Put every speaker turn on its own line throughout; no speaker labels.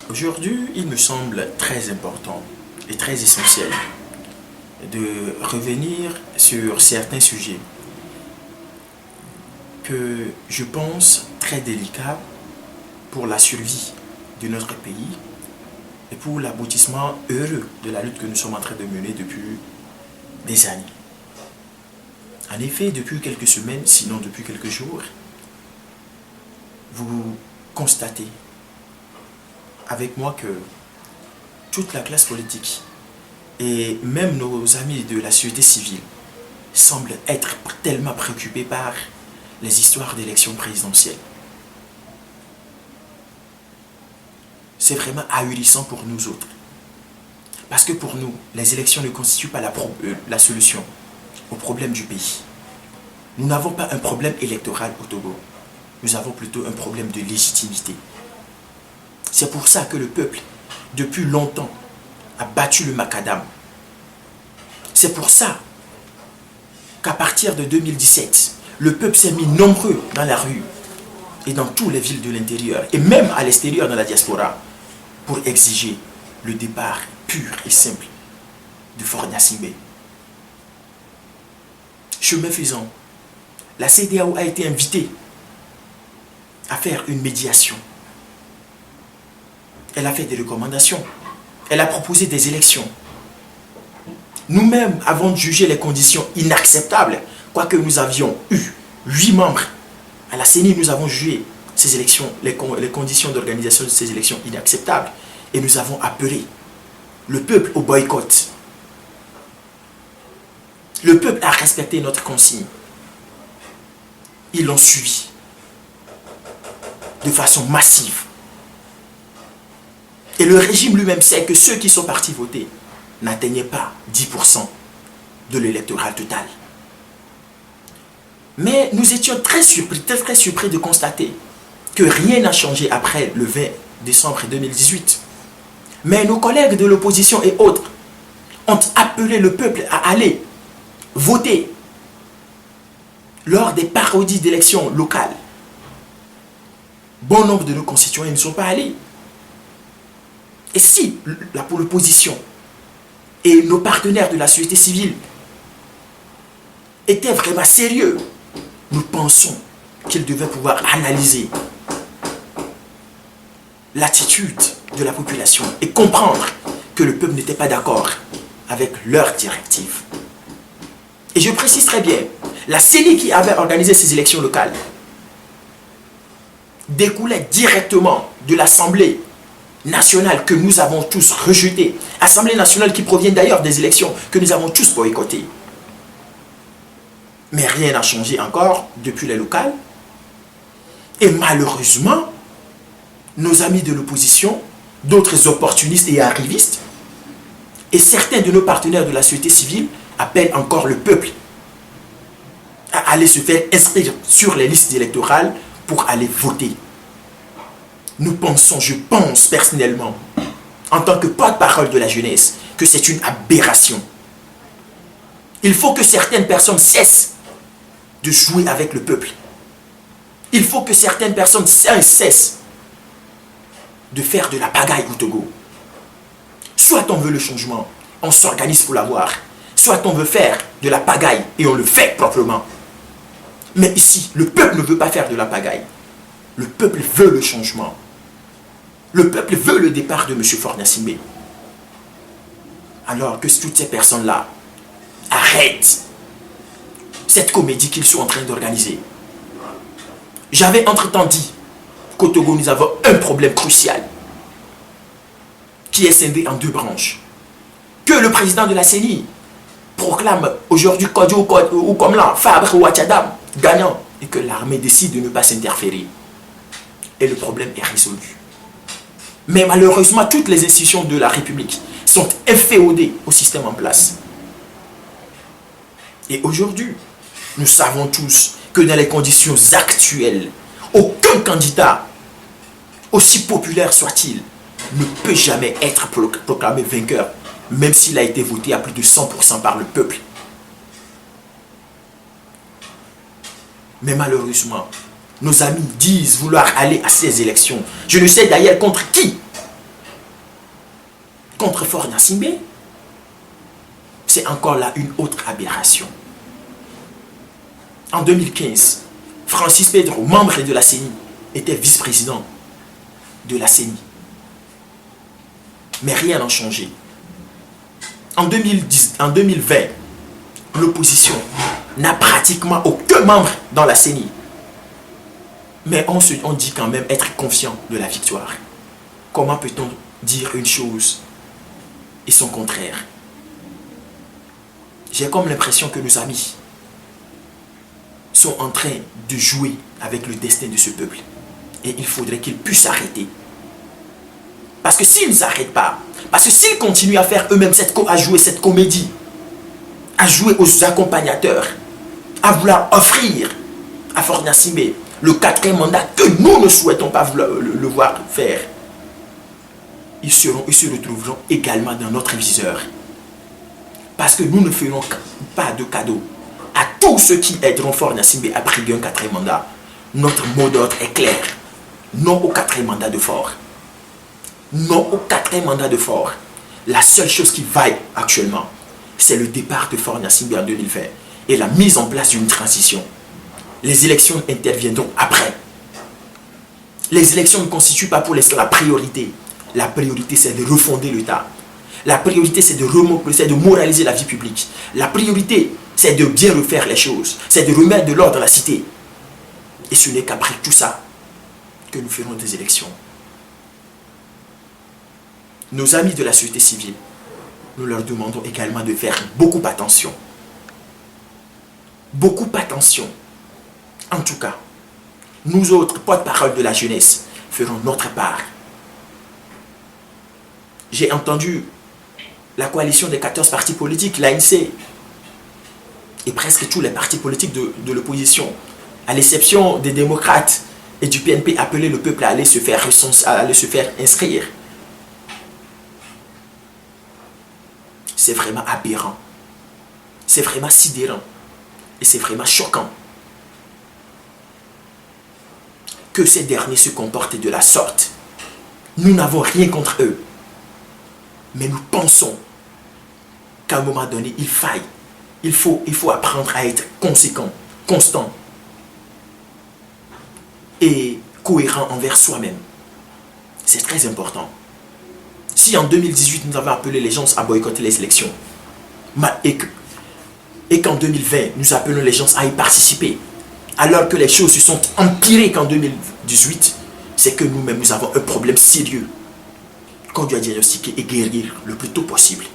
Aujourd'hui, il me semble très important et très essentiel de revenir sur certains sujets que je pense très délicats pour la survie de notre pays et pour l'aboutissement heureux de la lutte que nous sommes en train de mener depuis des années. En effet, depuis quelques semaines, sinon depuis quelques jours, vous constatez avec moi que toute la classe politique et même nos amis de la société civile semblent être tellement préoccupés par les histoires d'élections présidentielles. C'est vraiment ahurissant pour nous autres. Parce que pour nous, les élections ne constituent pas la solution au problème du pays. Nous n'avons pas un problème électoral au Togo. Nous avons plutôt un problème de légitimité. C'est pour ça que le peuple, depuis longtemps, a battu le macadam. C'est pour ça qu'à partir de 2017, le peuple s'est mis nombreux dans la rue et dans toutes les villes de l'intérieur, et même à l'extérieur dans la diaspora, pour exiger le départ pur et simple de Faure Gnassingbé. Chemin faisant, la CEDEAO a été invitée à faire une médiation. Elle a fait des recommandations. Elle a proposé des élections. Nous-mêmes avons jugé les conditions inacceptables, quoique nous avions eu 8 membres. À la CENI, nous avons jugé ces élections, les conditions d'organisation de ces élections inacceptables. Et nous avons appelé le peuple au boycott. Le peuple a respecté notre consigne. Ils l'ont suivi de façon massive. Et le régime lui-même sait que ceux qui sont partis voter n'atteignaient pas 10% de l'électorat total. Mais nous étions très surpris de constater que rien n'a changé après le 20 décembre 2018. Mais nos collègues de l'opposition et autres ont appelé le peuple à aller voter lors des parodies d'élections locales. Bon nombre de nos concitoyens ne sont pas allés. Et si l'opposition et nos partenaires de la société civile étaient vraiment sérieux, nous pensons qu'ils devaient pouvoir analyser l'attitude de la population et comprendre que le peuple n'était pas d'accord avec leurs directives. Et je précise très bien, la CENI qui avait organisé ces élections locales découlait directement de l'Assemblée nationale que nous avons tous rejetée. Assemblée nationale qui provient d'ailleurs des élections que nous avons tous boycottées. Mais rien n'a changé encore depuis les locales. Et malheureusement, nos amis de l'opposition, d'autres opportunistes et arrivistes, et certains de nos partenaires de la société civile appellent encore le peuple à aller se faire inscrire sur les listes électorales pour aller voter. Nous pensons, je pense personnellement, en tant que porte-parole de la jeunesse, que c'est une aberration. Il faut que certaines personnes cessent de jouer avec le peuple. Il faut que certaines personnes cessent de faire de la pagaille au Togo. Soit on veut le changement, on s'organise pour l'avoir. Soit on veut faire de la pagaille et on le fait proprement. Mais ici, le peuple ne veut pas faire de la pagaille. Le peuple veut le changement. Le peuple veut le départ de M. Faure Gnassingbé. Alors que toutes ces personnes-là arrêtent cette comédie qu'ils sont en train d'organiser. J'avais entre-temps dit qu'au Togo, nous avons un problème crucial qui est scindé en 2 branches. Que le président de la CENI proclame aujourd'hui Kodjo ou comme là, Fabre ou Achadam gagnant et que l'armée décide de ne pas s'interférer. Et le problème est résolu. Mais malheureusement, toutes les institutions de la République sont inféodées au système en place. Et aujourd'hui, nous savons tous que dans les conditions actuelles, aucun candidat, aussi populaire soit-il, ne peut jamais être proclamé vainqueur, même s'il a été voté à plus de 100% par le peuple. Mais malheureusement, nos amis disent vouloir aller à ces élections. Je ne sais d'ailleurs contre qui. contre Faure Gnassingbé, c'est encore là une autre aberration. En 2015, Francis Pedro, membre de la CENI, était vice-président de la CENI. Mais rien n'a changé. En 2020, l'opposition n'a pratiquement aucun membre dans la CENI. Mais on dit quand même être confiant de la victoire. Comment peut-on dire une chose et son contraire? J'ai comme l'impression que nos amis sont en train de jouer avec le destin de ce peuple. Et il faudrait qu'ils puissent s'arrêter. Parce que s'ils ne s'arrêtent pas, parce que s'ils continuent à faire eux-mêmes à jouer cette comédie, à jouer aux accompagnateurs, à vouloir offrir à Faure Gnassingbé le 4e mandat que nous ne souhaitons pas le voir faire, ils se retrouveront également dans notre viseur. Parce que nous ne ferons pas de cadeau à tous ceux qui aideront Faure Gnassingbé à briguer un 4e mandat. Notre mot d'ordre est clair. Non au 4e mandat de Faure. Non au 4e mandat de Faure. La seule chose qui vaille actuellement, c'est le départ de Faure Gnassingbé en 2020 et la mise en place d'une transition. Les élections interviendront après. Les élections ne constituent pas pour l'instant la priorité. La priorité, c'est de refonder l'État. La priorité, c'est de moraliser la vie publique. La priorité, c'est de bien refaire les choses. C'est de remettre de l'ordre dans la cité. Et ce n'est qu'après tout ça que nous ferons des élections. Nos amis de la société civile, nous leur demandons également de faire beaucoup attention. Beaucoup attention. En tout cas, nous autres, porte-parole de la jeunesse, ferons notre part. J'ai entendu la coalition des 14 partis politiques, l'ANC, et presque tous les partis politiques de l'opposition, à l'exception des démocrates et du PNP, appeler le peuple à aller se faire inscrire. C'est vraiment aberrant. C'est vraiment sidérant. Et c'est vraiment choquant que ces derniers se comportent de la sorte. Nous n'avons rien contre eux. Mais nous pensons qu'à un moment donné, il faut apprendre à être conséquent, constant et cohérent envers soi-même. C'est très important. Si en 2018, nous avons appelé les gens à boycotter les élections, et qu'en 2020, nous appelons les gens à y participer, alors que les choses se sont empirées qu'en 2018, c'est que nous-mêmes, nous avons un problème sérieux qu'on doit diagnostiquer et guérir le plus tôt possible.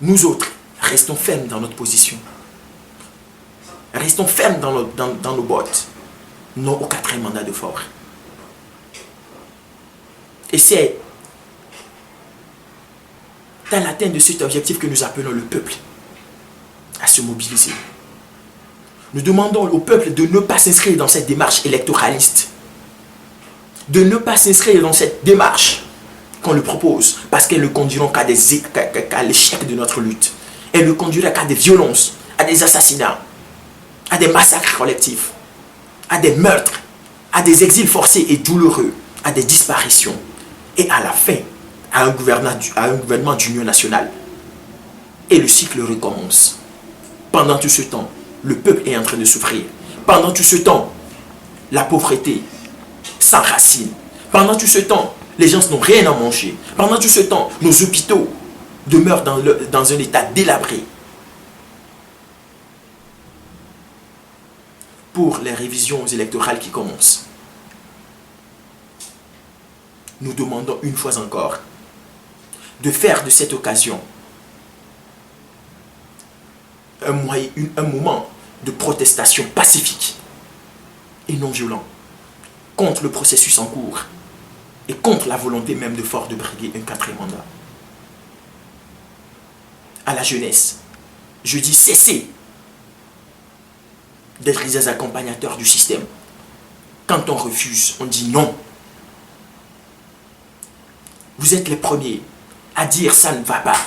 Nous autres, restons fermes dans notre position. Restons fermes dans nos bottes. Non au 4e mandat de Faure. Et c'est dans l'atteinte de cet objectif que nous appelons le peuple à se mobiliser. Nous demandons au peuple de ne pas s'inscrire dans cette démarche électoraliste. De ne pas s'inscrire dans cette démarche qu'on le propose, parce qu'elles ne conduiront qu'à l'échec de notre lutte. Elles ne conduiront qu'à des violences, à des assassinats, à des massacres collectifs, à des meurtres, à des exils forcés et douloureux, à des disparitions, et à la fin, à un gouvernement d'union nationale. Et le cycle recommence. Pendant tout ce temps, le peuple est en train de souffrir. Pendant tout ce temps, la pauvreté s'enracine. Pendant tout ce temps, les gens n'ont rien à manger. Pendant tout ce temps, nos hôpitaux demeurent dans un état délabré. Pour les révisions électorales qui commencent, nous demandons une fois encore de faire de cette occasion un moment de protestation pacifique et non violent contre le processus en cours et contre la volonté même de Faure de briguer un 4e mandat. À la jeunesse, je dis cessez d'être les accompagnateurs du système. Quand on refuse, on dit non. Vous êtes les premiers à dire ça ne va pas.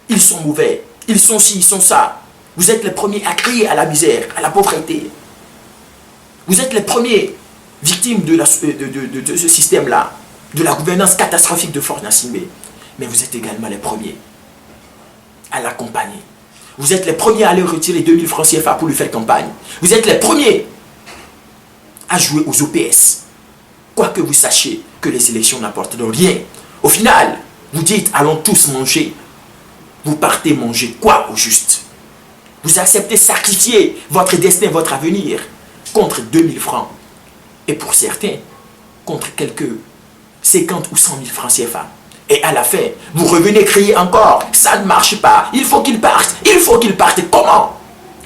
Ils sont mauvais, ils sont ci, ils sont ça. Vous êtes les premiers à crier à la misère, à la pauvreté. Vous êtes les premiers victimes de ce système-là. de la gouvernance catastrophique de Faure Gnassingbé. Mais vous êtes également les premiers à l'accompagner. Vous êtes les premiers à aller retirer 2000 francs CFA pour lui faire campagne. Vous êtes les premiers à jouer aux OPS. Quoique vous sachiez que les élections n'apporteront rien. Au final, vous dites allons tous manger. Vous partez manger quoi au juste? Vous acceptez sacrifier votre destin, votre avenir contre 2000 francs. Et pour certains, contre quelques 50 ou 100 000 francs CFA. Et à la fin, vous revenez crier encore, ça ne marche pas, il faut qu'il parte, il faut qu'il parte. Comment?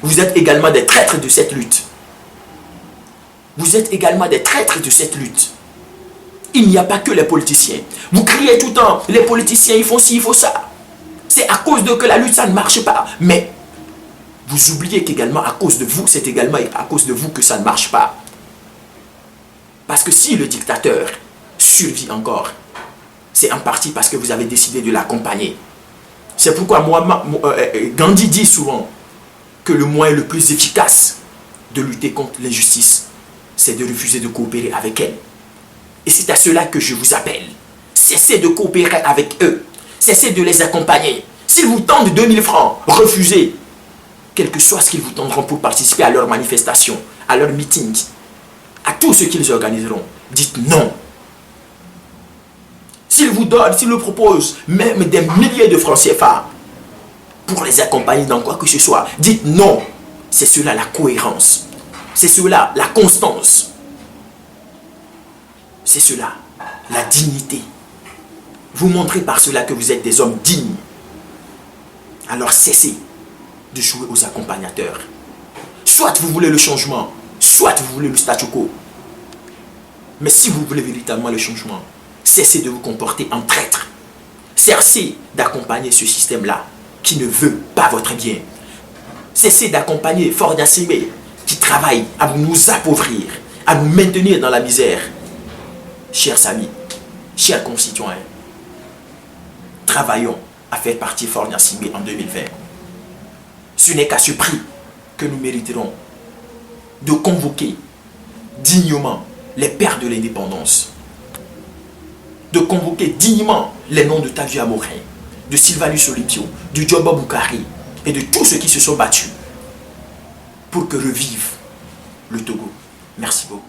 Vous êtes également des traîtres de cette lutte. Vous êtes également des traîtres de cette lutte. Il n'y a pas que les politiciens. Vous criez tout le temps, les politiciens, ils font ci, ils font ça. C'est à cause de que la lutte, ça ne marche pas. Mais vous oubliez qu'également à cause de vous, c'est également à cause de vous que ça ne marche pas. Parce que si le dictateur survit encore, c'est en partie parce que vous avez décidé de l'accompagner. C'est pourquoi Gandhi dit souvent que le moyen le plus efficace de lutter contre l'injustice, c'est de refuser de coopérer avec elle. Et c'est à cela que je vous appelle. Cessez de coopérer avec eux. Cessez de les accompagner. S'ils vous tendent 2000 francs, refusez. Quel que soit ce qu'ils vous tendront pour participer à leurs manifestations, à leurs meetings, à tout ce qu'ils organiseront, dites non. S'ils vous donnent, s'ils vous proposent même des milliers de francs CFA pour les accompagner dans quoi que ce soit, dites non. C'est cela la cohérence. C'est cela la constance. C'est cela la dignité. Vous montrez par cela que vous êtes des hommes dignes. Alors cessez de jouer aux accompagnateurs. Soit vous voulez le changement, soit vous voulez le statu quo. Mais si vous voulez véritablement le changement, cessez de vous comporter en traître. Cessez d'accompagner ce système-là qui ne veut pas votre bien. Cessez d'accompagner Faure Gnassingbé qui travaille à nous appauvrir, à nous maintenir dans la misère. Chers amis, chers concitoyens, travaillons à faire partir Faure Gnassingbé en 2020. Ce n'est qu'à ce prix que nous mériterons de convoquer dignement les pères de l'indépendance, de convoquer dignement les noms de Tavi Amorin, de Sylvanus Olympio, de Djoba Boukari et de tous ceux qui se sont battus pour que revive le Togo. Merci beaucoup.